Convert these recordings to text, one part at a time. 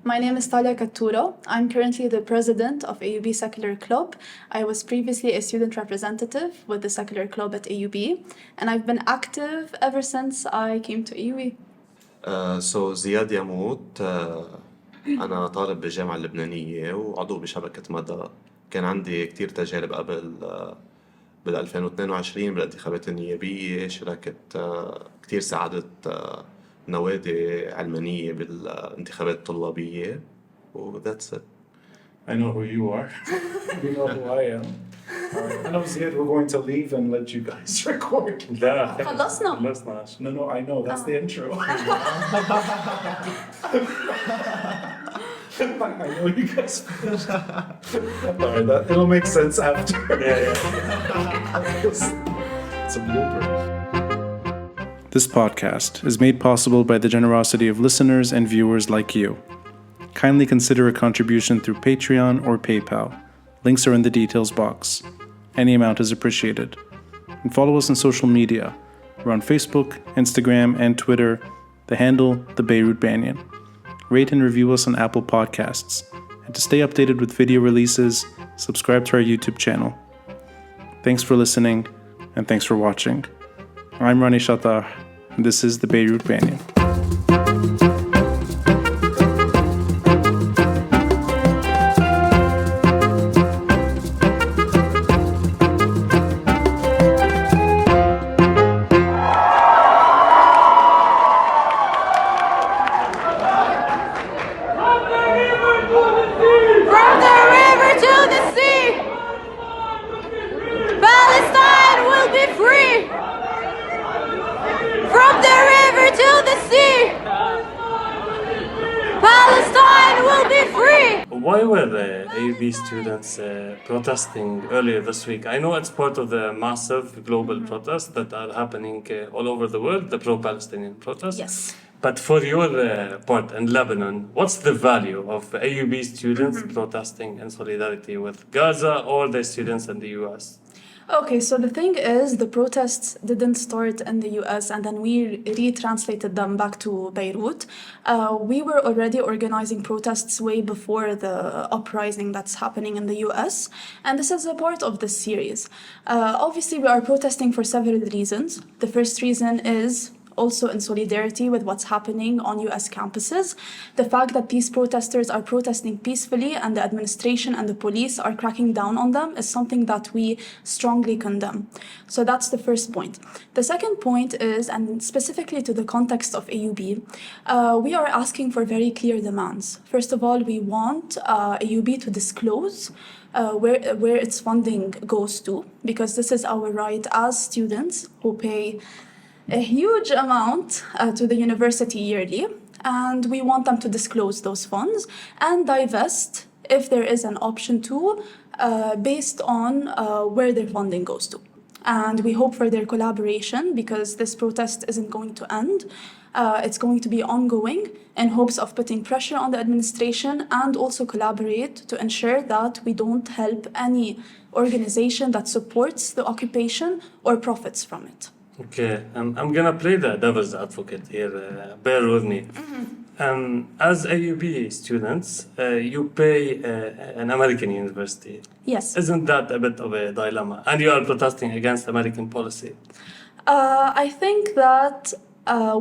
My name is THALIA KATTOURA. I'm currently the president of AUB Secular Club. I was previously a student representative with the Secular Club at AUB, and I've been active ever since I came to AUB. زياد ياموت. أنا طالب بالجامعة اللبنانية وعضو بشبكة مدى. كان عندي كتير تجارب قبل بال 2022 بالانتخابات النيابية. شاركت كتير ساعدت نوادي علمانية بالانتخابات الطلابية that's it. I know who you are. You know who I am. Hello, Ziad. We're going to leave and let you guys record. خلصنا. No, I know. That's the intro. I know you guys finished. Alright, it'll make sense after. It's a blooper. This podcast is made possible by the generosity of listeners and viewers like you. Kindly consider a contribution through Patreon or PayPal. Links are in the details box. Any amount is appreciated. And follow us on social media. We're on Facebook, Instagram, and Twitter. The handle, The Beirut Banyan. Rate and review us on Apple Podcasts. And to stay updated with video releases, subscribe to our YouTube channel. Thanks for listening, and thanks for watching. I'm Rani Shatar, and this is The Beirut Banyan. Why were the AUB students protesting earlier this week? I know it's part of the massive global protests that are happening all over the world, the pro-Palestinian protests. Yes. But for your part in Lebanon, what's the value of AUB students protesting in solidarity with Gaza or the students in the US? Okay, so the thing is, the protests didn't start in the US and then we retranslated them back to Beirut. We were already organizing protests way before the uprising that's happening in the US, and this is a part of this series. Obviously, we are protesting for several reasons. The first reason is also in solidarity with what's happening on US campuses. The fact that these protesters are protesting peacefully and the administration and the police are cracking down on them is something that we strongly condemn. So that's the first point. The second point is, and specifically to the context of AUB, we are asking for very clear demands. First of all, we want AUB to disclose where its funding goes to, because this is our right as students who pay a huge amount to the university yearly, and we want them to disclose those funds and divest if there is an option to, based on where their funding goes to. And we hope for their collaboration because this protest isn't going to end. It's going to be ongoing in hopes of putting pressure on the administration and also collaborate to ensure that we don't help any organization that supports the occupation or profits from it. Okay, I'm gonna play the devil's advocate here. Bear with me. As AUB students, you pay an American university. Yes. Isn't that a bit of a dilemma? And you are protesting against American policy. I think that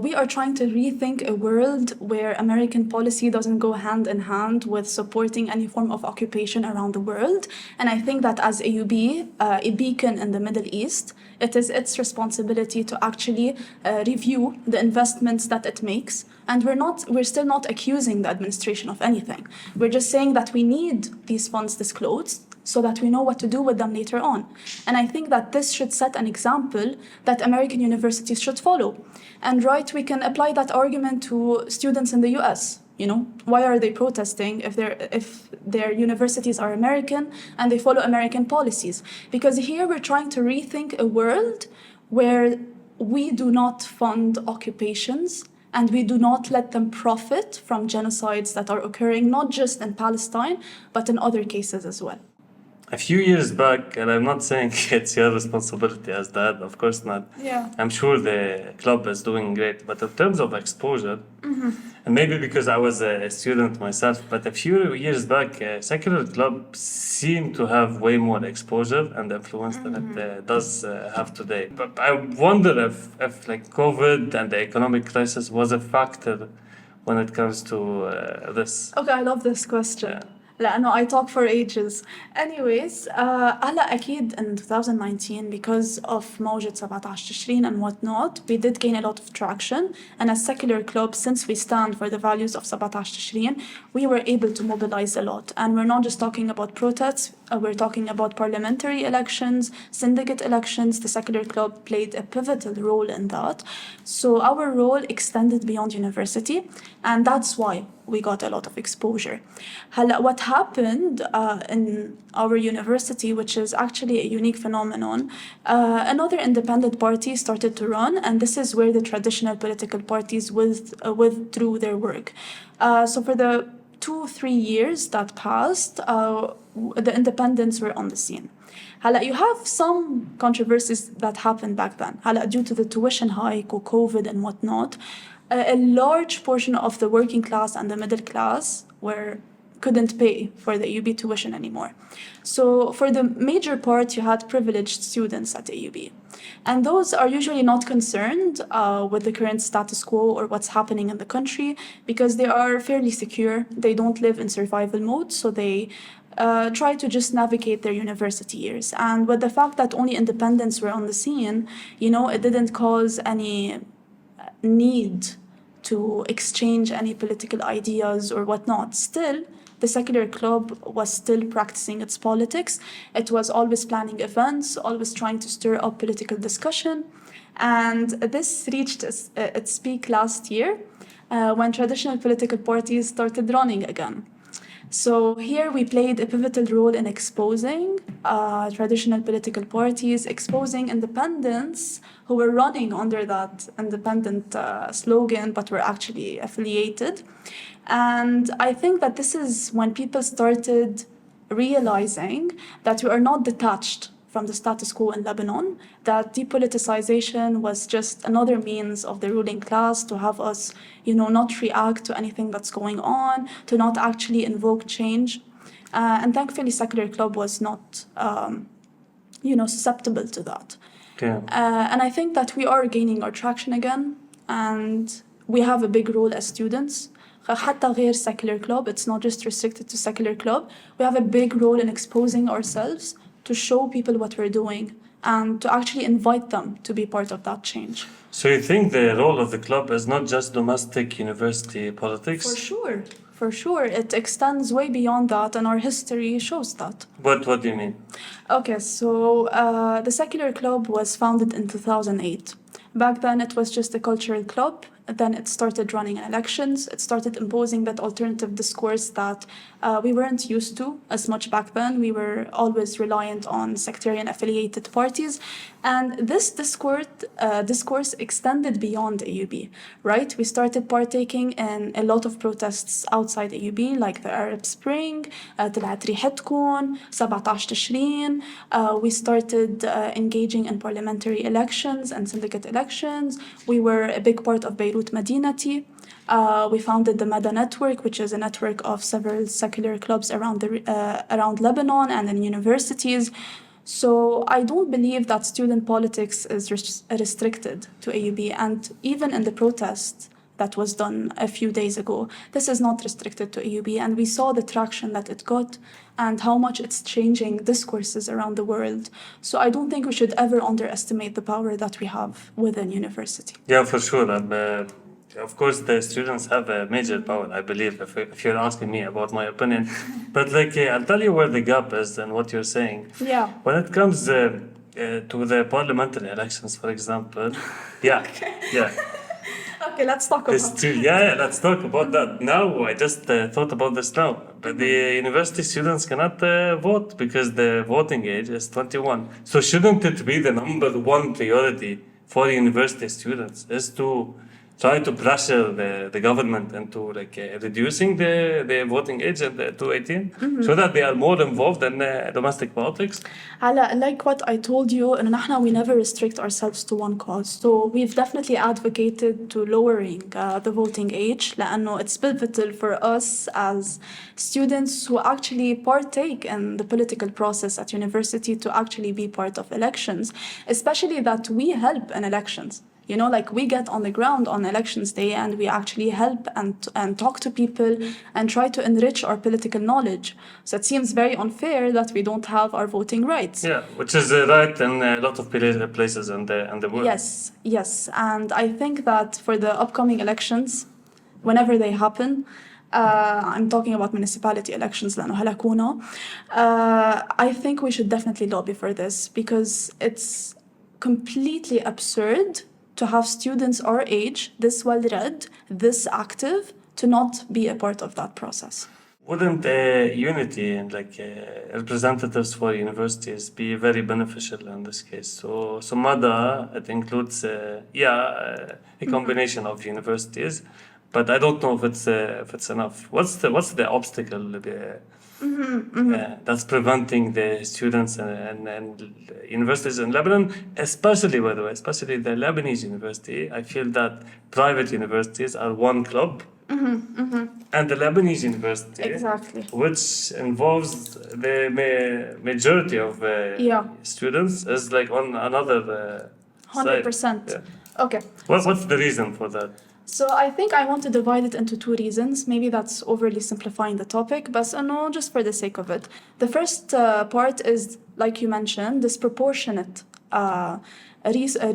we are trying to rethink a world where American policy doesn't go hand in hand with supporting any form of occupation around the world. And I think that as AUB, a beacon in the Middle East, it is its responsibility to actually review the investments that it makes. And we're still not accusing the administration of anything. We're just saying that we need these funds disclosed so that we know what to do with them later on. And I think that this should set an example that American universities should follow. And right, we can apply that argument to students in the US. You know, why are they protesting if their universities are American and they follow American policies? Because here we're trying to rethink a world where we do not fund occupations and we do not let them profit from genocides that are occurring not just in Palestine, but in other cases as well. A few years back, and I'm not saying it's your responsibility as dad, of course not. Yeah. I'm sure the club is doing great, but in terms of exposure, and maybe because I was a student myself, but a few years back, Secular Club seemed to have way more exposure and influence than it does have today. But I wonder if like COVID and the economic crisis was a factor when it comes to this. Okay, I love this question. Yeah. لأنه I talk for ages. Anyways, هلا أكيد in 2019 because of موجة 17 تشرين and whatnot, we did gain a lot of traction. And as Secular Club, since we stand for the values of 17 تشرين, we were able to mobilize a lot. And we're not just talking about protests, we're talking about parliamentary elections, syndicate elections. The Secular Club played a pivotal role in that. So our role extended beyond university, and that's why we got a lot of exposure. What happened in our university, which is actually a unique phenomenon, another independent party started to run, and this is where the traditional political parties withdrew their work. So for the 2-3 years that passed, the independents were on the scene. You have some controversies that happened back then. Due to the tuition hike or COVID and whatnot, a large portion of the working class and the middle class couldn't pay for the AUB tuition anymore. So for the major part, you had privileged students at AUB. And those are usually not concerned with the current status quo or what's happening in the country because they are fairly secure. They don't live in survival mode, so they try to just navigate their university years. And with the fact that only independents were on the scene, it didn't cause any need to exchange any political ideas or whatnot. Still, the Secular Club was still practicing its politics. It was always planning events, always trying to stir up political discussion. And this reached its peak last year when traditional political parties started running again. So here we played a pivotal role in exposing traditional political parties, exposing independents who were running under that independent slogan but were actually affiliated. And I think that this is when people started realizing that we are not detached from the status quo in Lebanon, that depoliticization was just another means of the ruling class to have us, not react to anything that's going on, to not actually invoke change. And thankfully, Secular Club was not, susceptible to that. Yeah. And I think that we are gaining our traction again, and we have a big role as students. حتى غير Secular Club, it's not just restricted to Secular Club. We have a big role in exposing ourselves to show people what we're doing and to actually invite them to be part of that change. So you think the role of the club is not just domestic university politics? For sure. It extends way beyond that, and our history shows that. What do you mean? Okay, so the Secular Club was founded in 2008. Back then, it was just a cultural club. Then it started running elections. It started imposing that alternative discourse that we weren't used to as much back then. We were always reliant on sectarian affiliated parties. And this discourse extended beyond AUB, right? We started partaking in a lot of protests outside AUB, like the Arab Spring, طلعت ريحتكم, 17 تشرين. We started engaging in parliamentary elections and syndicate elections. We were a big part of Beirut Madinati. We founded the Mada Network, which is a network of several secular clubs around Lebanon and in universities. So I don't believe that student politics is restricted to AUB. And even in the protest that was done a few days ago, this is not restricted to AUB. And we saw the traction that it got and how much it's changing discourses around the world. So I don't think we should ever underestimate the power that we have within university. Yeah, for sure. Of course, the students have a major power, I believe, if you're asking me about my opinion. But I'll tell you where the gap is and what you're saying. Yeah. When it comes to the parliamentary elections, for example, yeah. Okay, let's talk about it. Let's talk about that. Now, I just thought about this now. But the university students cannot vote because the voting age is 21. So shouldn't it be the number one priority for university students is to try to pressure the government into reducing the voting age to 18 so that they are more involved in domestic politics. Like what I told you, إنه نحن we never restrict ourselves to one cause. So we've definitely advocated to lowering the voting age لأنه it's pivotal for us as students who actually partake in the political process at university to actually be part of elections, especially that we help in elections. You know, like we get on the ground on elections day and we actually help and talk to people and try to enrich our political knowledge. So it seems very unfair that we don't have our voting rights. Yeah, which is right in a lot of places in the world. Yes. And I think that for the upcoming elections, whenever they happen, I'm talking about municipality elections لأنه هلكونا. I think we should definitely lobby for this because it's completely absurd to have students our age, this well-read, this active, to not be a part of that process. Wouldn't unity and representatives for universities be very beneficial in this case? So Mada, it includes a combination of universities, but I don't know if it's enough. What's the obstacle that's preventing the students and universities in Lebanon, especially by the way, especially the Lebanese University? I feel that private universities are one club. And the Lebanese University, Exactly. which involves the majority of students, is like on another 100%. side. Yeah. Okay. What's the reason for that? So I think I want to divide it into two reasons. Maybe that's overly simplifying the topic, but no, just for the sake of it. The first part is, like you mentioned, disproportionate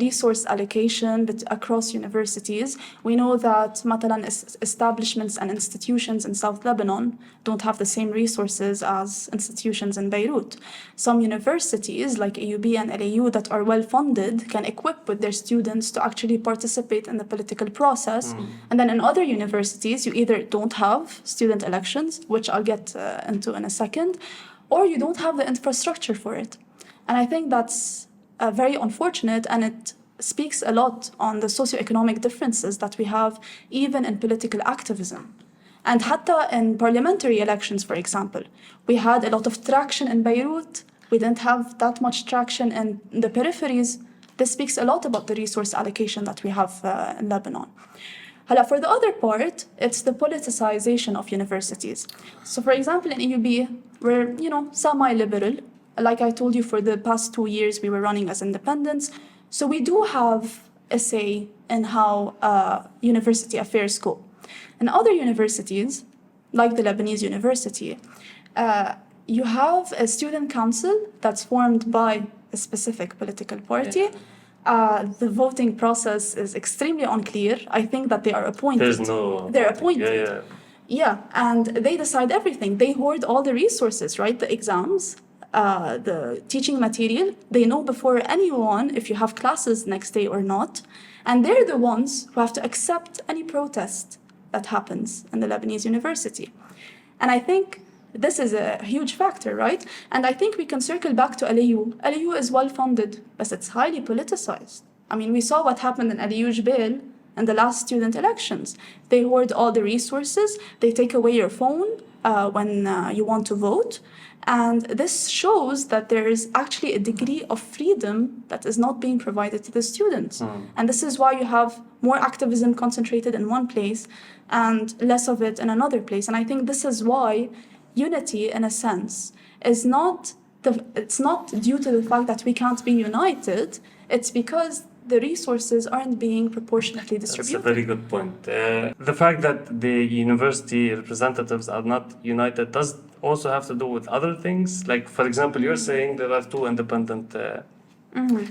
resource allocation across universities. We know that مثلا establishments and institutions in South Lebanon don't have the same resources as institutions in Beirut. Some universities like AUB and LAU that are well funded can equip with their students to actually participate in the political process. And then in other universities, you either don't have student elections, which I'll get into in a second, or you don't have the infrastructure for it. And I think that's very unfortunate, and it speaks a lot on the socioeconomic differences that we have even in political activism. And حتى in parliamentary elections, for example, we had a lot of traction in Beirut. We didn't have that much traction in the peripheries. This speaks a lot about the resource allocation that we have in Lebanon. For the other part, it's the politicization of universities. So for example, in AUB, we're, semi-liberal. Like I told you, for the past 2 years, we were running as independents. So we do have a say in how university affairs go. In other universities, like the Lebanese University, you have a student council that's formed by a specific political party. The voting process is extremely unclear. I think that they are appointed. They're appointed. Yeah, and they decide everything. They hoard all the resources, right? The exams, the teaching material. They know before anyone if you have classes next day or not. And they're the ones who have to accept any protest that happens in the Lebanese University. And I think this is a huge factor, right? And I think we can circle back to LAU. LAU is well-funded, but it's highly politicized. I mean, we saw what happened in LAU Jbeil in the last student elections. They hoard all the resources. They take away your phone when you want to vote. And this shows that there is actually a degree of freedom that is not being provided to the students. And this is why you have more activism concentrated in one place and less of it in another place. And I think this is why unity, in a sense, is it's not due to the fact that we can't be united. It's because the resources aren't being proportionately distributed. That's a very good point. The fact that the university representatives are not united does also have to do with other things. Like, for example, you're saying there are 2 independent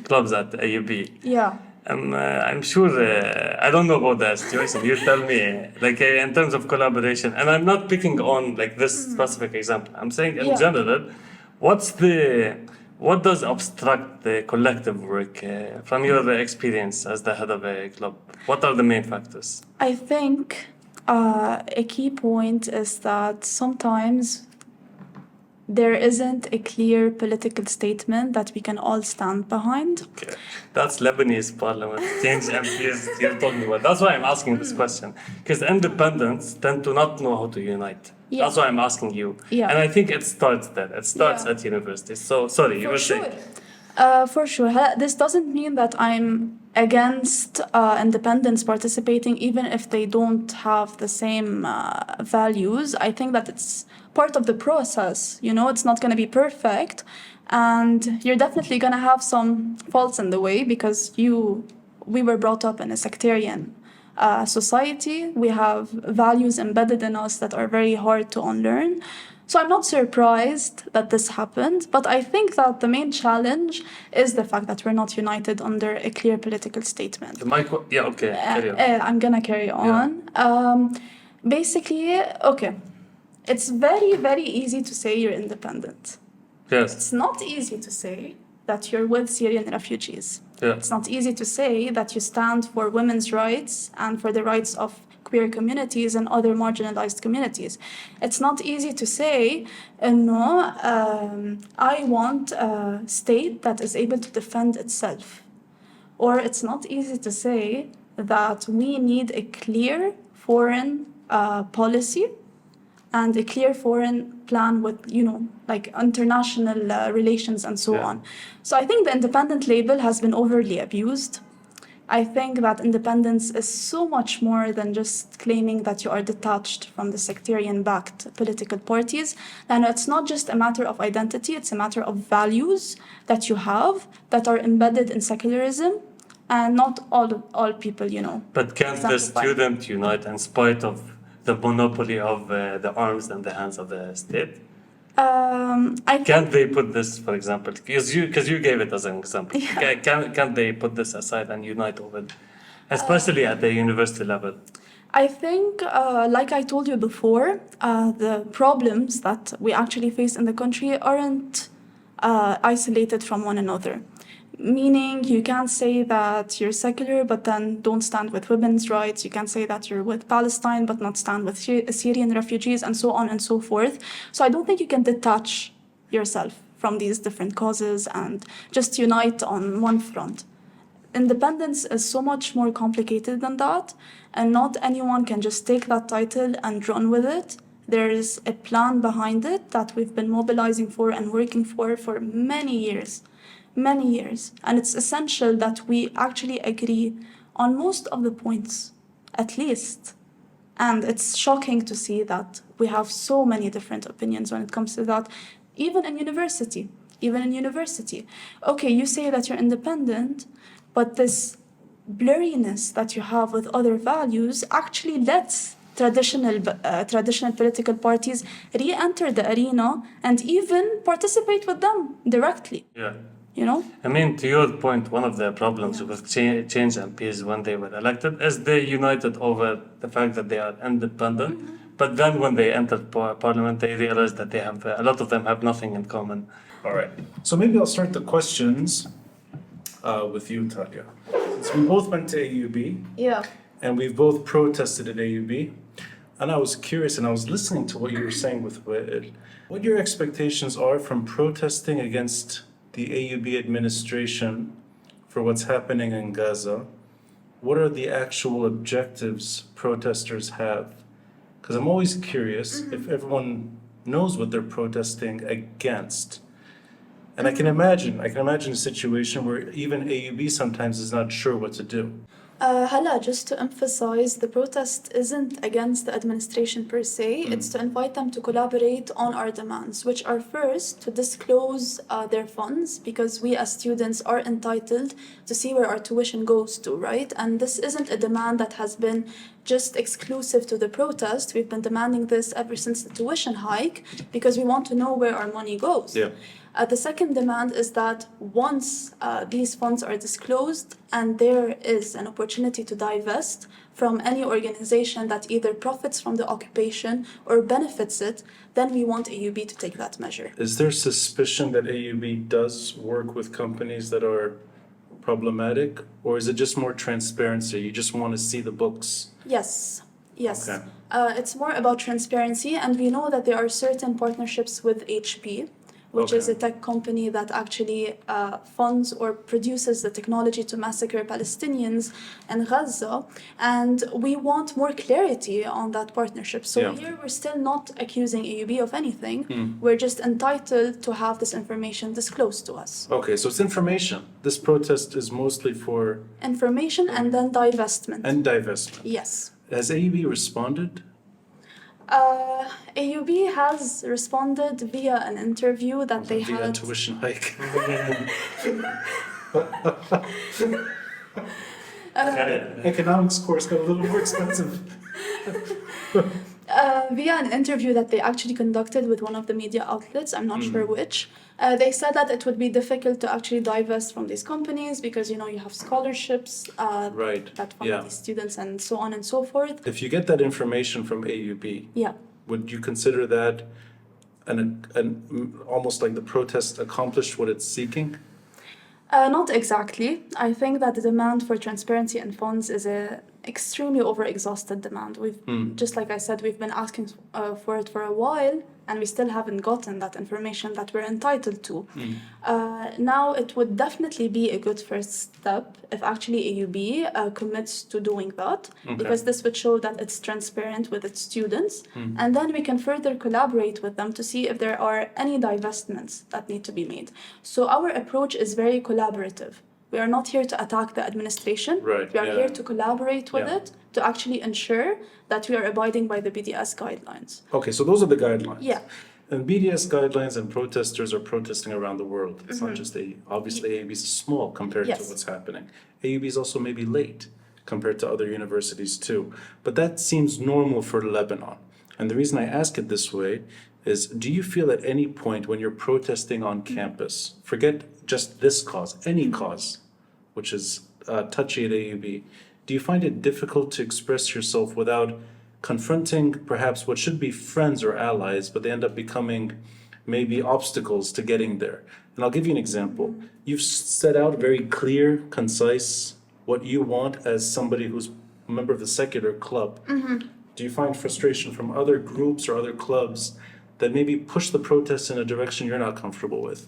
clubs at AUB. Yeah. I'm sure, I don't know about that situation. You tell me, in terms of collaboration. And I'm not picking on this specific example. I'm saying in general, what does obstruct the collective work from your experience as the head of a club? What are the main factors? I think a key point is that sometimes there isn't a clear political statement that we can all stand behind. Okay. That's Lebanese parliament. Change MPs you're talking about. That's why I'm asking this question. Because independents tend to not know how to unite. Yeah. That's why I'm asking you. Yeah. And I think it starts there. It starts Yeah. at universities. So, sorry, you For were sure. saying. For sure. This doesn't mean that I'm against independents participating, even if they don't have the same values. I think that it's part of the process. You know, it's not going to be perfect. And you're definitely going to have some faults in the way because we were brought up in a sectarian society. We have values embedded in us that are very hard to unlearn. So I'm not surprised that this happened, but I think that the main challenge is the fact that we're not united under a clear political statement. Yeah, okay, carry on. I'm gonna carry on. Basically, okay, it's very, very easy to say you're independent. Yes. It's not easy to say that you're with Syrian refugees. Yeah. It's not easy to say that you stand for women's rights and for the rights of queer communities and other marginalized communities. It's not easy to say, no, I want a state that is able to defend itself. Or it's not easy to say that we need a clear foreign policy and a clear foreign plan with, like international relations and so on. So I think the independent label has been overly abused. I think that independence is so much more than just claiming that you are detached from the sectarian-backed political parties. And it's not just a matter of identity, it's a matter of values that you have that are embedded in secularism, and not all people, But can't the exemplify. student unite in spite of the monopoly of the arms in the hands of the state? Can't they put this, for example, because you gave it as an example. Yeah. Can't they put this aside and unite over it, especially at the university level? I think, like I told you before, the problems that we actually face in the country aren't isolated from one another. Meaning, you can't say that you're secular, but then don't stand with women's rights. You can't say that you're with Palestine, but not stand with Syrian refugees, and so on and so forth. So I don't think you can detach yourself from these different causes and just unite on one front. Independence is so much more complicated than that, and not anyone can just take that title and run with it. There is a plan behind it that we've been mobilizing for and working for many years. And it's essential that we actually agree on most of the points, at least. And it's shocking to see that we have so many different opinions when it comes to that, even in university. Okay, you say that you're independent, but this blurriness that you have with other values actually lets traditional political parties re-enter the arena and even participate with them directly. Yeah. I mean, to your point, one of the problems with change MPs when they were elected is they united over the fact that they are independent. Mm-hmm. But then when they entered parliament, they realized that they have a lot of them have nothing in common. All right. So maybe I'll start the questions with you, Thalia. Since we both went to AUB. Yeah. And we've both protested at AUB. And I was curious, and I was listening to what you were saying with what your expectations are from protesting against the AUB administration for what's happening in Gaza. What are the actual objectives protesters have? Because I'm always curious if everyone knows what they're protesting against. And I can imagine a situation where even AUB sometimes is not sure what to do. Hala, just to emphasize, the protest isn't against the administration per se. It's to invite them to collaborate on our demands, which are first to disclose their funds, because we as students are entitled to see where our tuition goes to, right? And this isn't a demand that has been just exclusive to the protest. We've been demanding this ever since the tuition hike because we want to know where our money goes. Yeah. The second demand is that once these funds are disclosed and there is an opportunity to divest from any organization that either profits from the occupation or benefits it, then we want AUB to take that measure. Is there suspicion that AUB does work with companies that are problematic, or is it just more transparency? You just want to see the books? Yes. Yes. Okay. It's more about transparency, and we know that there are certain partnerships with HP, which is Okay. a tech company that actually funds or produces the technology to massacre Palestinians in Gaza, and we want more clarity on that partnership. So Yeah. here we're still not accusing AUB of anything. We're just entitled to have this information disclosed to us. Okay, so it's information. This protest is mostly for Information and then divestment. and divestment. Yes. Has AUB responded? AUB has responded via an interview that they Via had. tuition hike. Economics course got a little more expensive. Via an interview that they actually conducted with one of the media outlets, I'm not sure which, they said that it would be difficult to actually divest from these companies because, you know, you have scholarships Right. that fund Yeah. these students and so on and so forth. If you get that information from AUB, Yeah. would you consider that almost like the protest accomplished what it's seeking? Not exactly. I think that the demand for transparency and funds is a extremely over-exhausted demand. Just like I said, we've been asking for it for a while, and we still haven't gotten that information that we're entitled to. Now, it would definitely be a good first step if actually AUB commits to doing that, because this would show that it's transparent with its students, and then we can further collaborate with them to see if there are any divestments that need to be made. So our approach is very collaborative. We are not here to attack the administration. Right, We are yeah. here to collaborate with Yeah. it to actually ensure that we are abiding by the BDS guidelines. Okay, so those are the guidelines. Yeah. And BDS guidelines and protesters are protesting around the world. It's not just obviously AUB is small compared to Yes. what's happening. AUB is also maybe late compared to other universities too. But that seems normal for Lebanon. And the reason I ask it this way is, do you feel at any point when you're protesting on campus, forget just this cause, any cause, which is touchy at AUB, do you find it difficult to express yourself without confronting perhaps what should be friends or allies, but they end up becoming maybe obstacles to getting there? And I'll give you an example. You've set out very clear, concise, what you want as somebody who's a member of the Secular Club. Do you find frustration from other groups or other clubs that maybe push the protests in a direction you're not comfortable with?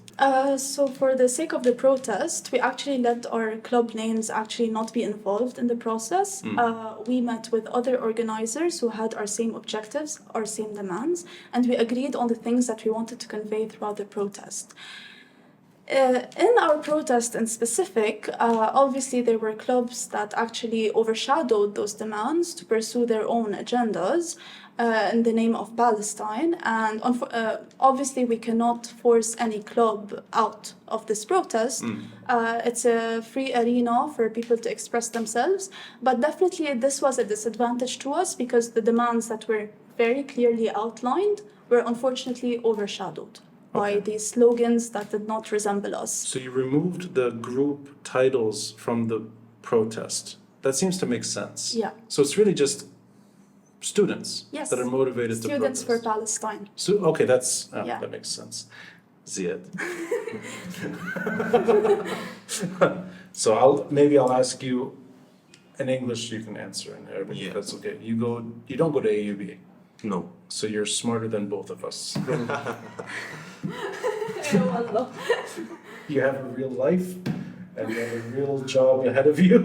So for the sake of the protest, we actually let our club names actually not be involved in the process. We met with other organizers who had our same objectives, our same demands, and we agreed on the things that we wanted to convey throughout the protest. In our protest in specific, obviously there were clubs that actually overshadowed those demands to pursue their own agendas in the name of Palestine. And obviously we cannot force any club out of this protest. It's a free arena for people to express themselves. But definitely this was a disadvantage to us because the demands that were very clearly outlined were unfortunately overshadowed by these slogans that did not resemble us. So you removed the group titles from the protest. That seems to make sense. Yeah. So it's really just students Yes. that are motivated Students to for protest. Palestine. So, okay, that's Yeah. that makes sense. Ziad. So I'll ask you in English. You can answer in Arabic. Yeah. If that's okay. You don't go to AUB, No. so you're smarter than both of us. You have a real life and you have a real job ahead of you.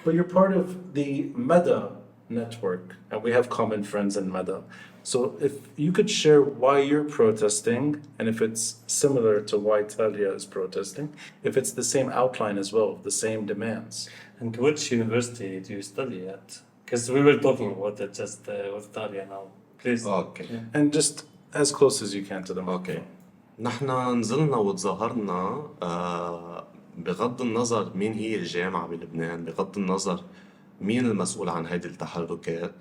But you're part of the Mada Network, and we have common friends in Mada. So if you could share why you're protesting, and if it's similar to why THALIA is protesting, if it's the same outline as well, the same demands. And which university do you study at? Because we were talking about it just with Talia now. Please. اوكي. And just as close as you can to them. اوكي. نحن نزلنا وتظاهرنا بغض النظر مين هي الجامعة بلبنان، بغض النظر مين المسؤول عن هيدي التحركات.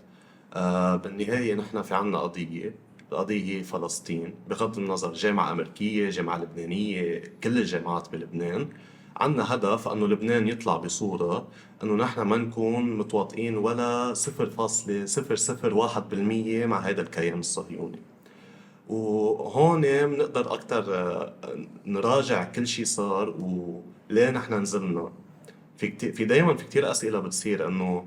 بالنهاية نحن في عنا قضية، القضية هي فلسطين، بغض النظر جامعة أمريكية، جامعة لبنانية، كل الجامعات بلبنان. عنا هدف أنه لبنان يطلع بصورة أنه نحن ما نكون متواطئين ولا 0.001% مع هذا الكيان الصهيوني. وهون بنقدر أكتر نراجع كل شيء صار وليه نحن نزلنا. في دايما في كتير أسئلة بتصير إنه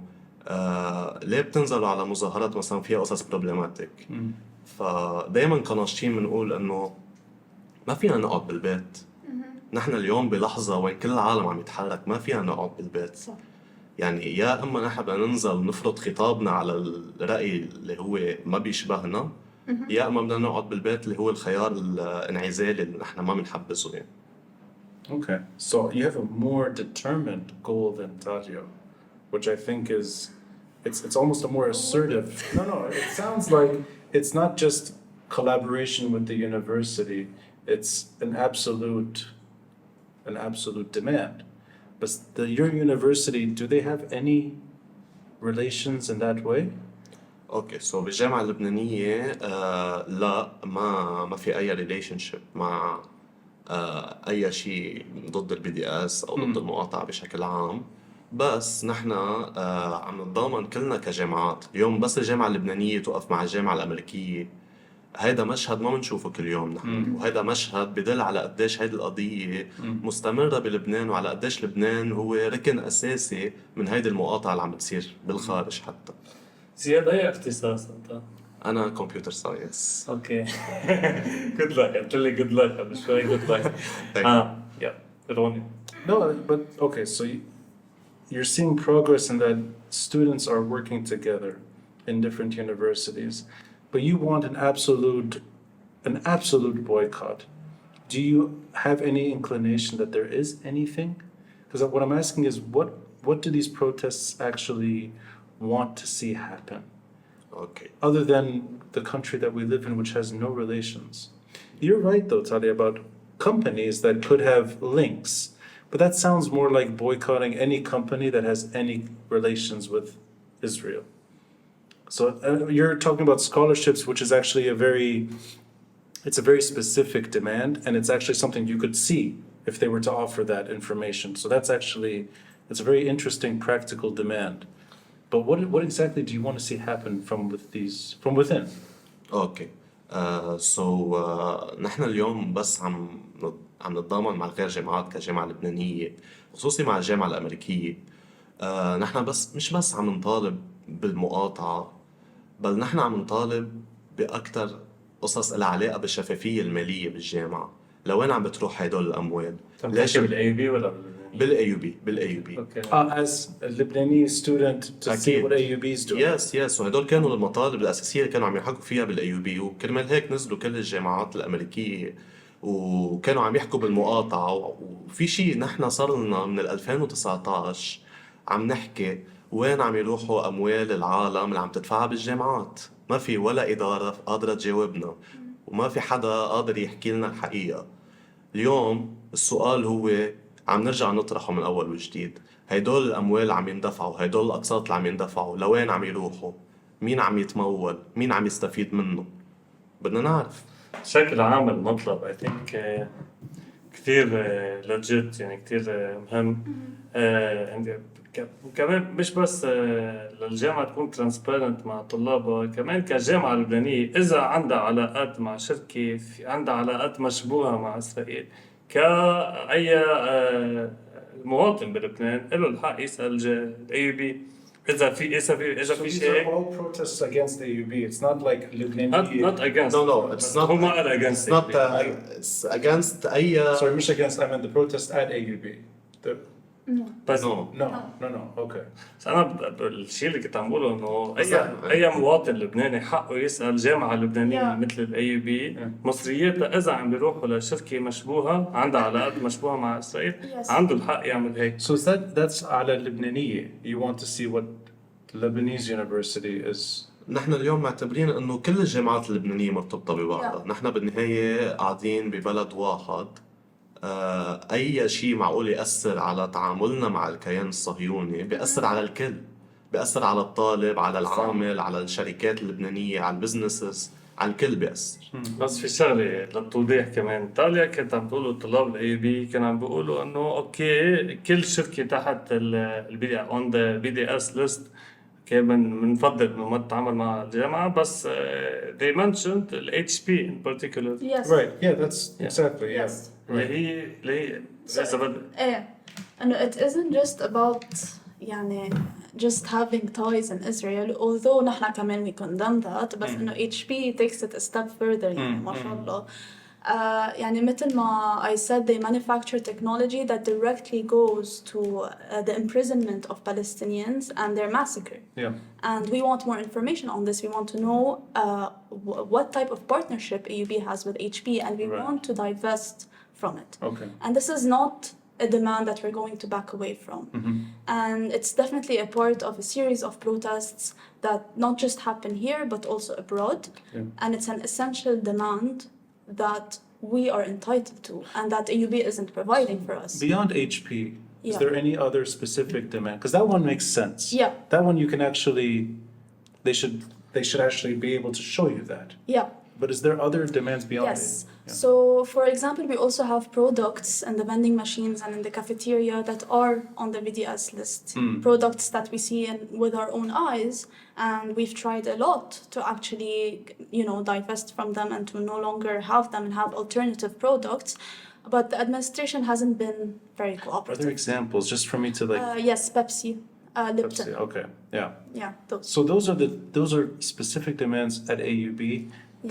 ليه بتنزلوا على مظاهرات مثلا فيها قصص بروبلماتيك؟ فدايما كناشطين بنقول انه ما فينا نقعد بالبيت. نحن اليوم بلحظة وين كل العالم عم يتحرك، ما فينا نقعد بالبيت. صح. يعني يا اما نحن بدنا ننزل نفرض خطابنا على الرأي اللي هو ما بيشبهنا، يا اما بدنا نقعد بالبيت اللي هو الخيار الانعزالي اللي نحن ما بنحبذه يعني. Okay, so you have a more determined goal than THALIA, which I think is, it's almost a more assertive. No, it sounds like it's not just collaboration with the university, it's an absolute demand. But your university, do they have any relations in that way? اوكي سو بالجامعة اللبنانية لا ما في اي ريليشن شيب مع اي شيء ضد البي دي اس او ضد المقاطعة بشكل عام. بس نحن عم نتضامن كلنا كجامعات. اليوم بس الجامعة اللبنانية توقف مع الجامعة الأمريكية، هيدا مشهد ما بنشوفه كل يوم نحن. وهيدا مشهد بدل على قديش هيدي القضية مستمرة بلبنان، وعلى قديش لبنان هو ركن أساسي من هيدي المقاطعة اللي عم بتصير بالخارج حتى. زياد أي اختصاص أنت؟ أنا كمبيوتر ساينس. أوكي. Good luck. قلت لي good luck قبل شوي. Good luck. Yeah. روني. No, but okay, so you're seeing progress in that students are working together in different universities, but you want an absolute boycott. Do you have any inclination that there is anything? Because what I'm asking is, what do these protests actually want to see happen, Okay. other than the country that we live in, which has no relations? You're right, though, Talia, about companies that could have links, but that sounds more like boycotting any company that has any relations with Israel. So you're talking about scholarships, which is actually it's a very specific demand, and it's actually something you could see if they were to offer that information. So it's a very interesting practical demand. But what exactly do you want to see happen from within? اوكي نحن اليوم بس عم نتضامن مع غير جامعات كجامعة لبنانية، خصوصي مع الجامعة الأمريكية. نحن مش بس عم نطالب بالمقاطعة، بل نحن عم نطالب بأكتر قصص لها علاقة بالشفافية المالية بالجامعة. لوين عم بتروح هدول الأموال؟ ليش بالAUB ولا بالAUB. اوكي. As a Lebanese student to see أكيد. what AUB is doing. يس وهدول كانوا المطالب الأساسية اللي كانوا عم يحكوا فيها بالAUB، وكرمال هيك نزلوا كل الجامعات الأمريكية وكانوا عم يحكوا بالمقاطعة. وفي شيء نحن صار لنا من 2019 عم نحكي وين عم يروحوا أموال العالم اللي عم تدفعها بالجامعات. ما في ولا إدارة قادرة تجاوبنا، وما في حدا قادر يحكي لنا الحقيقة. اليوم السؤال هو عم نرجع نطرحه من أول وجديد. هيدول الأموال اللي عم يندفعوا، هيدول الأقساط اللي عم يندفعوا، لوين عم يروحوا؟ مين عم يتمول؟ مين عم يستفيد منه؟ بدنا نعرف. بشكل عام المطلب I think كثير legit يعني كثير مهم. وكمان مش بس للجامعة تكون transparent مع طلابها، كمان كجامعة لبنانية إذا عندها علاقات مع شركة عندها علاقات مشبوهة مع إسرائيل، كأي مواطن بلبنان له الحق يسأل AUB إذا في شيء. all protests against AUB. It's not like not against. No, it's not. هم قال against. It's not. It's against أي. Sorry, مش against. I meant the protest at AUB. بس No. Okay. بس أنا الشيء اللي كنت عم بقوله إنه أي مواطن لبناني حقه يسأل جامعة لبنانية مثل الAUB مصرياتها إذا عم بيروحوا لشركة مشبوهة عندها علاقات مشبوهة مع إسرائيل عنده الحق يعمل هيك. So that's على اللبنانية. You want to see what Lebanese University is. نحن اليوم معتبرين إنه كل الجامعات اللبنانية مرتبطة ببعضها. نحن بالنهاية قاعدين ببلد واحد. أي شيء معقول يأثر على تعاملنا مع الكيان الصهيوني بيأثر على الكل، بيأثر على الطالب، على العامل، على الشركات اللبنانية، على البزنسز، على الكل بيأثر. بس في شغلة للتوضيح كمان، طاليا كنت عم بقولوا طلاب الAUB كانوا عم بيقولوا إنه أوكي كل شركة تحت on the BDS list كمان بنفضل إنه ما تتعامل مع الجامعة، بس they mentioned HP in particular. Yes. Right. Yeah. That's exactly. Yes. اللي هي إذا بدك. إيه إنه it isn't just about يعني just having ties in Israel, although نحن كمان we condemn that, بس إنه HP takes it a step further يعني ما شاء الله. يعني مثل ما I said, they manufacture technology that directly goes to the imprisonment of Palestinians and their massacre. Yeah. And we want more information on this. We want to know what type of partnership AUB has with HP, and we Right. want to divest from it. Okay. And this is not a demand that we're going to back away from. And it's definitely a part of a series of protests that not just happen here, but also abroad. Yeah. And it's an essential demand that we are entitled to, and that AUB isn't providing for us. Beyond HP, is Yeah. there any other specific demand? Because that one makes sense. Yeah. That one you can actually, they should actually be able to show you that. Yeah. But is there other demands beyond Yes. it? Yeah. So, for example, we also have products in the vending machines and in the cafeteria that are on the VDS list. Products that we see with our own eyes, and we've tried a lot to actually, divest from them and to no longer have them and have alternative products. But the administration hasn't been very cooperative. Other examples, just for me to like. Yes, Pepsi, Lipton. Pepsi, okay, yeah. Yeah, those. So those are specific demands at AUB.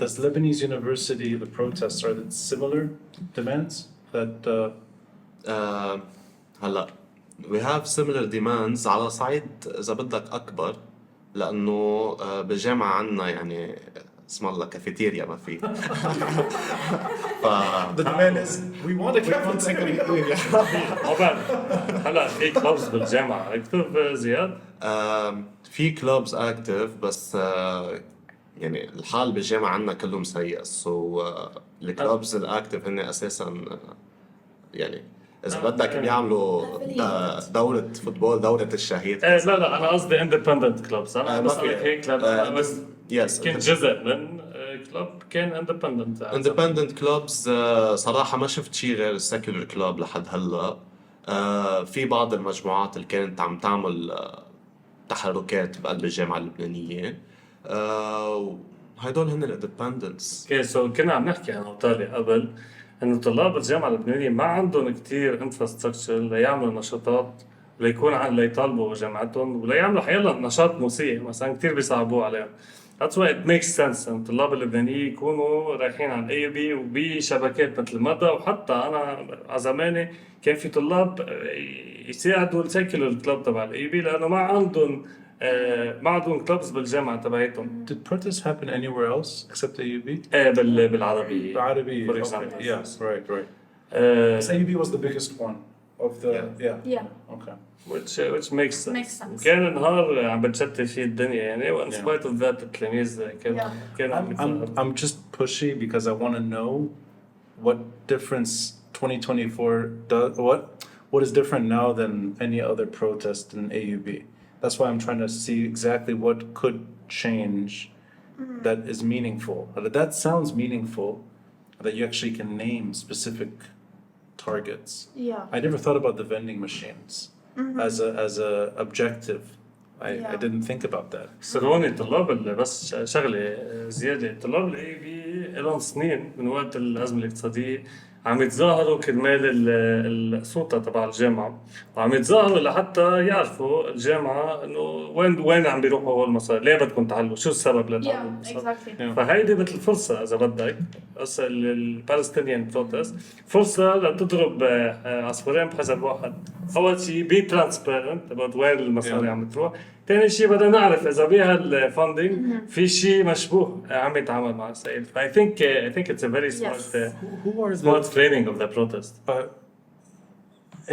Does Lebanese University, the protests, are there similar demands that? هلا we have similar demands على صعيد إذا بدك أكبر لأنه بالجامعة عنا يعني اسم الله كافيتيريا ما في. The demand is we want a cafeteria. عقبال هلا في كلوبز بالجامعة اكتب زياد. في كلوبز اكتف بس يعني الحال بالجامعة عنا كلهم سيء. سو الكلوبز الاكتف هن اساسا يعني اذا بدك بيعملوا دورة فوتبول، دورة الشهيد. لا انا قصدي اندبندنت كلوبز. انا ما بسألك في هيك لأنه بس يس كان جزء من كلوب كان اندبندنت. اندبندنت كلوبز صراحة ما شفت شيء غير السيكولر كلوب لحد هلا. في بعض المجموعات اللي كانت عم تعمل تحركات بقلب الجامعة اللبنانية. هدول هن الاندبندنتس. اوكي سو كنا عم نحكي انا وطارق قبل انه طلاب الجامعه اللبنانيه ما عندهم كتير انفراستراكشر ليعملوا نشاطات ليطالبوا جامعتهم وليعملوا حيلا نشاط موسيقي مثلا كتير بيصعبوه عليهم. That's why it makes sense ان الطلاب اللبنانيين يكونوا رايحين على الاي بي وبشبكات مثل مدى. وحتى انا على زماني كان في طلاب يساعدوا السيكولر كلوب تبع الاي بي لانه ما عندهم كلوبز بالجامعه تبعتهم. Did protests happen anywhere else except AUB? بالعربيه. بالعربية. For Okay. example. Yes, right. Uh, AUB was the biggest one of the Yeah. Okay. which makes sense. Makes sense. كان نهار عم بتشتت فيه الدنيا يعني وان spite of that التلاميذ كانوا عم يتظاهروا. I'm just pushy because I want to know what difference 2024 does. What is different now than any other protest in AUB? That's why I'm trying to see exactly what could change that is meaningful. That sounds meaningful, that you actually can name specific targets. Yeah. I never thought about the vending machines as a objective. I didn't think about that. سروني طلاب بس شغله زياده طلاب الاي بي لهم سنين من وقت الازمه الاقتصاديه عم يتظاهروا كرمال السلطه تبع الجامعه وعم يتظاهروا لحتى يعرفوا الجامعه انه وين عم بيروحوا هول المصاري، ليه بدكم تعلوا، شو السبب لتعلوا Yeah, exactly. فهيدي مثل فرصه اذا بدك هسه البالستينيان بروتست فرصه لتضرب عصفورين بحجر واحد. اول شيء بي ترانسبيرنت about وين المصاري عم تروح. ثاني شيء بدنا نعرف اذا بهالفاندنج في شيء مشبوه عم يتعامل مع السائل. I think it's a very smart Who are smart framing of the protest.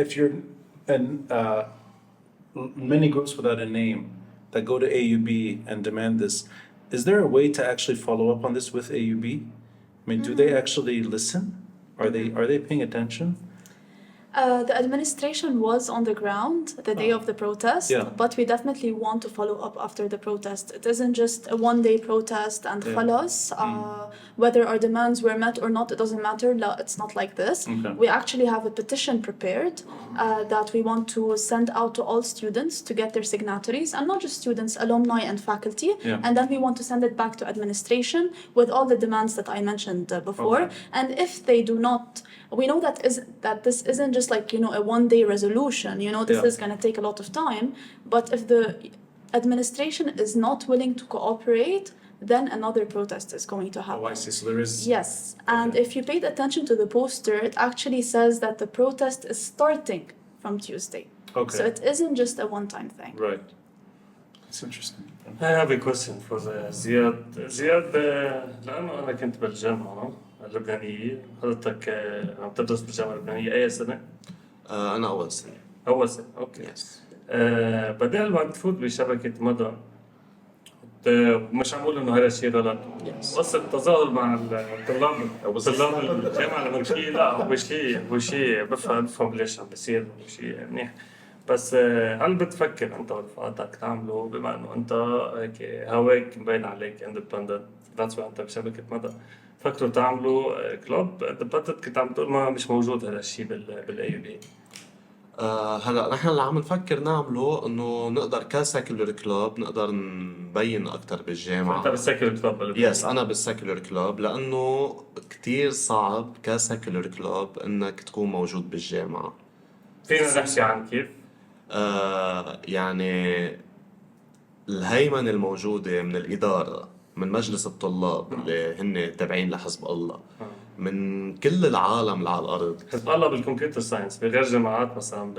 If you're and many groups without a name that go to AUB and demand this, is there a way to actually follow up on this with AUB? I mean, do they actually listen? Are they paying attention? The administration was on the ground the day of the protest, Yeah. but we definitely want to follow up after the protest. It isn't just a one-day protest and خلاص. Whether our demands were met or not, it doesn't matter. No, it's not like this. Okay. We actually have a petition prepared that we want to send out to all students to get their signatories, and not just students, alumni and faculty. Yeah. And then we want to send it back to administration with all the demands that I mentioned before. Okay. And if they do not, we know that this isn't just just like, you know, a one-day resolution. You know, this Yeah. is going to take a lot of time. But if the administration is not willing to cooperate, then another protest is going to happen. Oh, I see. So there is. Yes, and if you paid attention to the poster, it actually says that the protest is starting from Tuesday. Okay. So it isn't just a one-time thing. Right. It's interesting. I have a question for زياد. زياد لأنه أنا كنت بالجامعة اللبنانية، حضرتك عم تدرس بالجامعة اللبنانية أي سنة؟ أنا أول سنة. أول سنة، أوكي. يس. بعدين لما تفوت بشبكة مدى مش عم بقول إنه هذا الشيء غلط. وصل التظاهر مع الطلاب الجامعة اللبنانية، لا هو شيء بفهم ليش عم بيصير، هو شيء منيح. بس هل بتفكر انت ورفقاتك تعملوا، بما انه انت هيك هواك مبين عليك اندبندنت، ذاتس انت بشبكه مدى، فكروا تعملوا كلوب اندبندنت؟ كنت عم تقول ما مش موجود هذا الشيء بالاي يو بي. هلا نحن اللي عم نفكر نعمله انه نقدر كسيكولر كلوب نقدر نبين اكثر بالجامعه. انت بالسيكولر كلوب؟ يس انا بالسيكولر كلوب، لانه كتير صعب كسيكولر كلوب انك تكون موجود بالجامعه. فينا نحكي عن كيف؟ يعني الهيمنة الموجودة من الإدارة، من مجلس الطلاب اللي هن تابعين لحزب الله، من كل العالم اللي على الأرض. حزب الله بالكمبيوتر ساينس بغير جامعات مثلا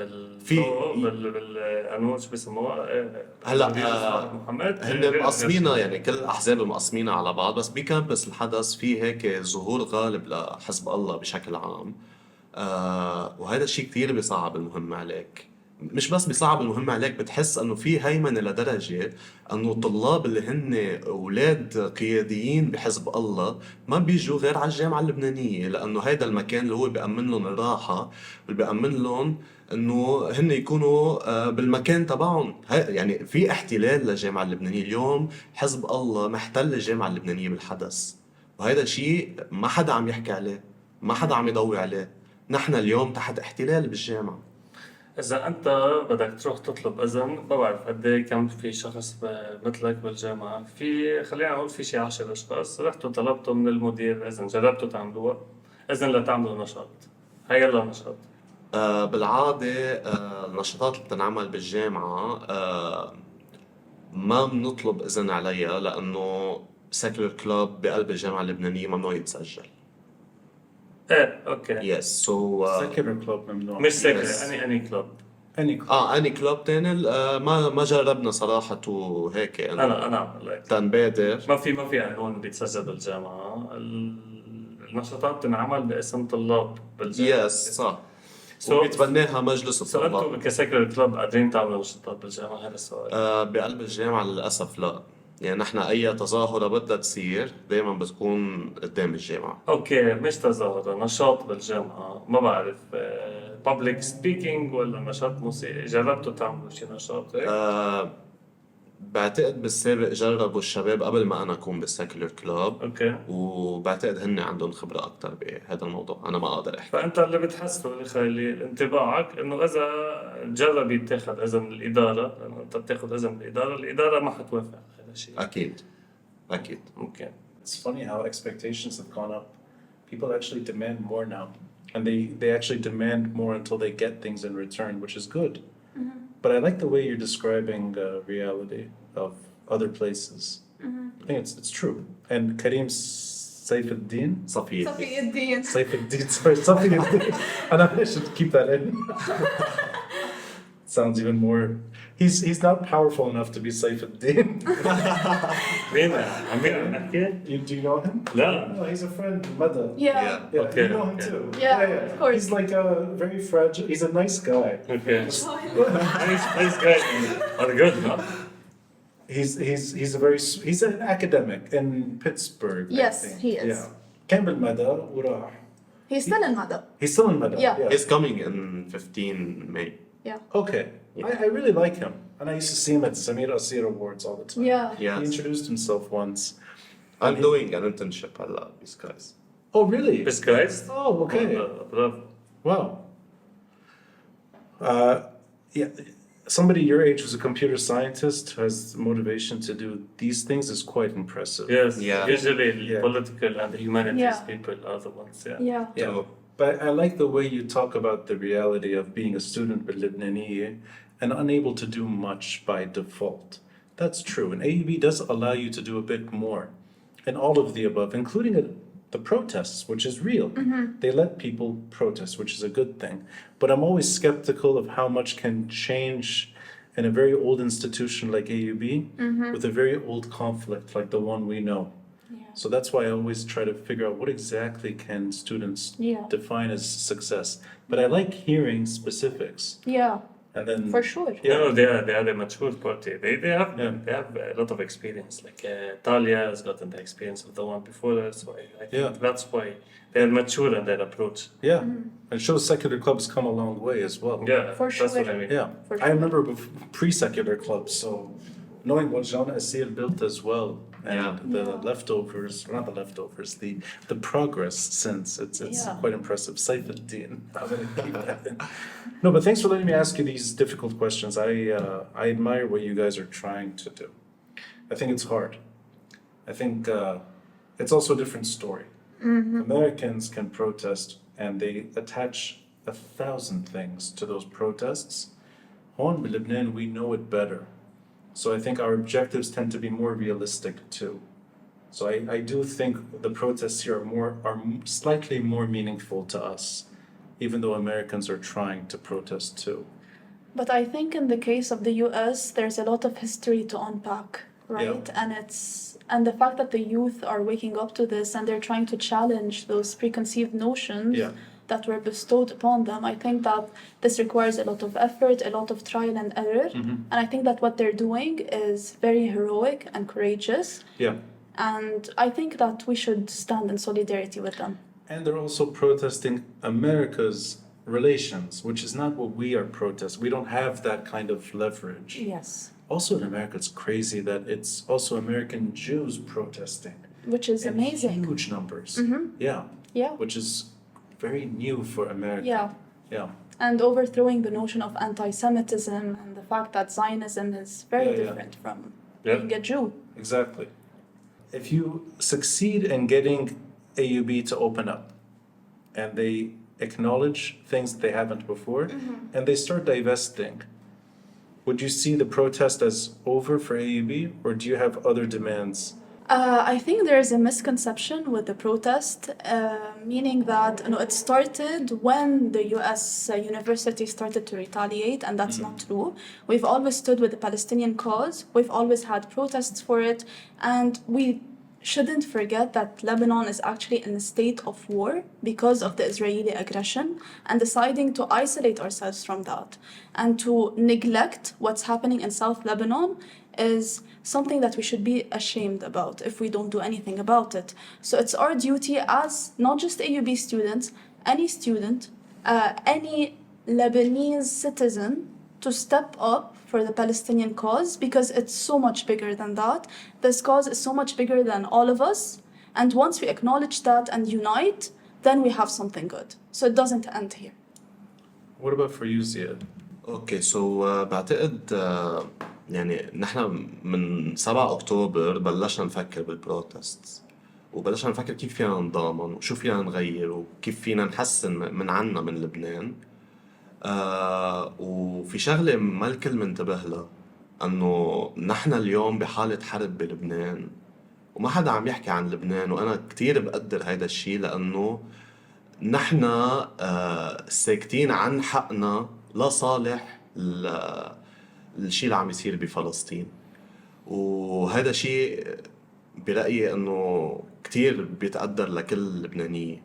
بالقانون شو بيسموها هلا محمد هن مقسمينا، يعني كل الأحزاب مقسمينا على بعض، بس بكامبس الحدث في هيك ظهور غالب لحزب الله بشكل عام. وهذا الشيء كتير بيصعب المهمة عليك. مش بس بيصعب المهمة عليك، بتحس انه في هيمنة لدرجة انه الطلاب اللي هن اولاد قياديين بحزب الله ما بيجوا غير على الجامعة اللبنانية، لانه هيدا المكان اللي هو بيأمن لهم الراحة واللي بيأمن لهم انه هن يكونوا بالمكان تبعهم. يعني في احتلال للجامعة اللبنانية اليوم، حزب الله محتل الجامعة اللبنانية بالحدث، وهذا شيء ما حدا عم يحكي عليه، ما حدا عم يضوي عليه. نحن اليوم تحت احتلال بالجامعة. إذا أنت بدك تروح تطلب إذن، ما بعرف قد إيه كم في شخص مثلك بالجامعة، في خلينا نقول في شي 10 أشخاص، رحتوا طلبتوا من المدير إذن، جربتوا تعملوها؟ إذن لتعملوا نشاط، هيلا نشاط. بالعادة النشاطات اللي بتنعمل بالجامعة ما بنطلب إذن عليها، لأنه سيكولر كلوب بقلب الجامعة اللبنانية ممنوع يتسجل. إيه أوكي. يس سو Secular club ممنوع. مش سيكولر، Yes. أني كلوب. Any club. أني كلوب تاني ما جربنا صراحة وهيك يعني أنا عم لك تنبادر. ما في قانون بيتسجل بالجامعة، النشاطات تنعمل باسم طلاب بالجامعة. يس صح. وبيتبناها مجلس سو أنتوا الطلاب. كسيكولر كلوب قادرين تعملوا نشاطات بالجامعة؟ هذا السؤال. بقلب الجامعة للأسف لا، يعني نحن أي تظاهرة بدها تصير دايما بتكون قدام الجامعة. اوكي مش تظاهرة، نشاط بالجامعة، ما بعرف public speaking ولا نشاط موسيقي، جربتوا تعملوا شي نشاط هيك؟ بعتقد بالسابق جربوا الشباب قبل ما أنا أكون بالسيكولر كلوب، اوكي. وبعتقد هن عندهم خبرة أكتر بهذا الموضوع، أنا ما أقدر أحكي. فأنت اللي بتحسه اللي خلي انطباعك إنه إذا جرب يتاخذ إذن من الإدارة، لأنه أنت بتاخذ إذن من الإدارة ما حتوافق على هذا الشيء. أكيد. ممكن. It's funny how expectations have gone up. People actually demand more now. And they actually demand more until they get things in return, which is good. But I like the way you're describing reality of other places. I think it's true. And Karim Saifuddin? صفي الدين. Saifuddin, sorry, Saifuddin. I should keep that in. Sounds even more. He's not powerful enough to be Saifuddin. مين عم نحكي؟ Do you know him? لا. No, he's a friend, Mada. Yeah. Yeah, Okay, you know him okay. too. Yeah, of course. He's like a very fragile. He's a nice guy. Okay. These guys are good, no? He's a he's an academic in Pittsburgh. I Yes, think. he is. Yeah. كمل مدى وراح. He's still in Mada. He's still in Mada. Yeah. He's coming in 15 May. Yeah. Okay. I really like him, and I used to see him at Samir Asir Awards all the time. Yeah. He Yes. introduced himself once. I'm doing an internship هلا بسكايز. Oh really? Best guys? Oh okay. برافو. Wow. Yeah. Somebody your age who's a computer scientist who has the motivation to do these things is quite impressive. Yes, Yeah. usually Yeah. political and humanities Yeah. people are the ones, yeah. Yeah. Yeah. But I like the way you talk about the reality of being a student with Lebanese and unable to do much by default. That's true. And AUB does allow you to do a bit more. And all of the above, including the protests, which is real. They let people protest, which is a good thing. But I'm always skeptical of how much can change in a very old institution like AUB with a very old conflict like the one we know. So that's why I always try to figure out what exactly can students define as success. But I like hearing specifics. Yeah, And then for sure. No, they are a mature party. They have a lot of experience. Like THALIA has gotten the experience of the one before us, so I think that's why they're mature in their approach. Yeah, and it shows secular clubs come a long way as well. Yeah, For that's what sure. I mean. Yeah, For I remember pre-secular clubs, so knowing what Jean Assir built as well, and the leftovers, not the leftovers, the progress since, it's quite impressive. Saifuddin, I'm gonna keep that in. No, but thanks for letting me ask you these difficult questions. I admire what you guys are trying to do. I think it's hard. I think it's also a different story. Americans can protest and they attach 1,000 things to those protests. Hon in Lebanon, we know it better. So I think our objectives tend to be more realistic too. So I do think the protests here are slightly more meaningful to us, even though Americans are trying to protest too. But I think in the case of the US, there's a lot of history to unpack, right? And the fact that the youth are waking up to this and they're trying to challenge those preconceived notions that were bestowed upon them, I think that this requires a lot of effort, a lot of trial and error. And I think that what they're doing is very heroic and courageous. Yeah. And I think that we should stand in solidarity with them. And they're also protesting America's relations, which is not what we are protesting. We don't have that kind of leverage. Yes. Also in America, it's crazy that it's also American Jews protesting. Which is in amazing. huge numbers. Yeah. Yeah. Which is very new for America. Yeah. Yeah. And overthrowing the notion of anti-Semitism and the fact that Zionism is very different from being a Jew. Exactly. If you succeed in getting AUB to open up and they acknowledge things that they haven't before and they start divesting, would you see the protest as over for AUB or do you have other demands? I think there's a misconception with the protest, meaning that it started when the US university started to retaliate, and that's not true. We've always stood with the Palestinian cause. We've always had protests for it, and we shouldn't forget that Lebanon is actually in a state of war because of the Israeli aggression, and deciding to isolate ourselves from that and to neglect what's happening in South Lebanon is something that we should be ashamed about if we don't do anything about it. So it's our duty as not just AUB students, any student, any Lebanese citizen to step up for the Palestinian cause because it's so much bigger than that. This cause is so much bigger than all of us. And once we acknowledge that and unite, then we have something good. So it doesn't end here. What about for you, Ziad? اوكي سو بعتقد يعني نحن من 7 اكتوبر بلشنا نفكر بالبروتست وبلشنا نفكر كيف فينا نضامن وشو فينا نغير وكيف فينا نحسن من عنا من لبنان. وفي شغلة ما الكل منتبه لها انه نحن اليوم بحالة حرب بلبنان وما حدا عم يحكي عن لبنان، وانا كتير بقدر هيدا الشيء لانه نحن ساكتين عن حقنا لصالح الشيء اللي عم يصير بفلسطين. وهذا شيء برأيي انه كتير بيتقدر لكل اللبنانية.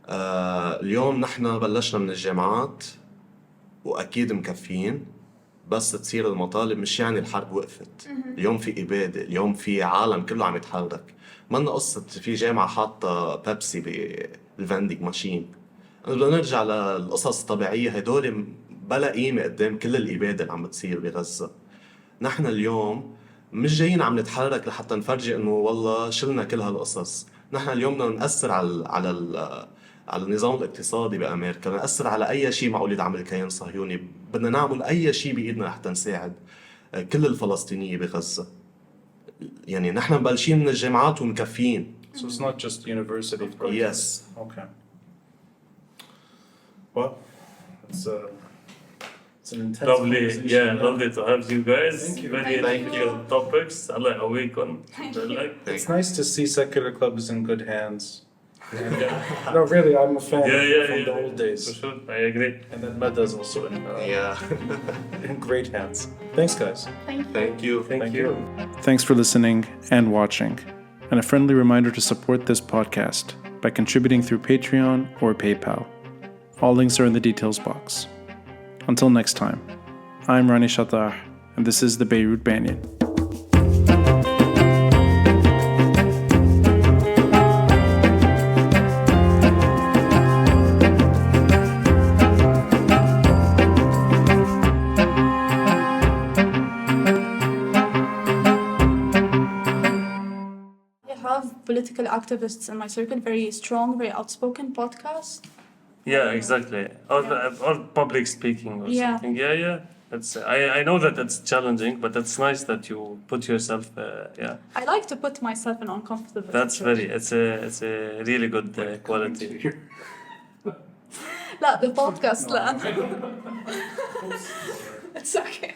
اليوم نحن بلشنا من الجامعات واكيد مكفين، بس تصير المطالب مش يعني الحرب وقفت. اليوم في إبادة، اليوم في عالم كله عم يتحرك. منا قصة في جامعة حاطة بيبسي بالفندق ماشين. بدنا نرجع للقصص الطبيعية، هدول بلا قيمة قدام كل الإبادة اللي عم بتصير بغزة. نحن اليوم مش جايين عم نتحرك لحتى نفرجي انه والله شلنا كل هالقصص. نحن اليوم بدنا نأثر على النظام الاقتصادي بأمريكا، بدنا نأثر على أي شيء معقول يدعم الكيان الصهيوني، بدنا نعمل أي شيء بإيدنا حتى نساعد كل الفلسطينيين بغزة. يعني نحن مبلشين من الجامعات ومكفين. So it's not just university. Yes. Okay. Well, it's an intense Lovely, conversation. yeah, lovely to have you guys. Thank you. Very Thank you. difficult topics. Allah يقويكم. It's nice to see Secular Club is in good hands. Yeah, No, really, I'm a fan yeah, from yeah. the old For days. sure, I agree. And then Mada is also Yeah. in great hands. Thanks, guys. Thank you. Thank you. Thanks for listening and watching. And a friendly reminder to support this podcast by contributing through Patreon or PayPal. All links are in the details box. Until next time, I'm Rani Shatah, and this is the Beirut Banyan. Political activists in my circle, very strong, very outspoken podcast. Yeah, exactly. Or public speaking or Yeah. something. Yeah. It's I know that it's challenging, but it's nice that you put yourself. Yeah, I like to put myself in uncomfortable that's situations. it's a really good quality. لا the podcast لا. It's okay.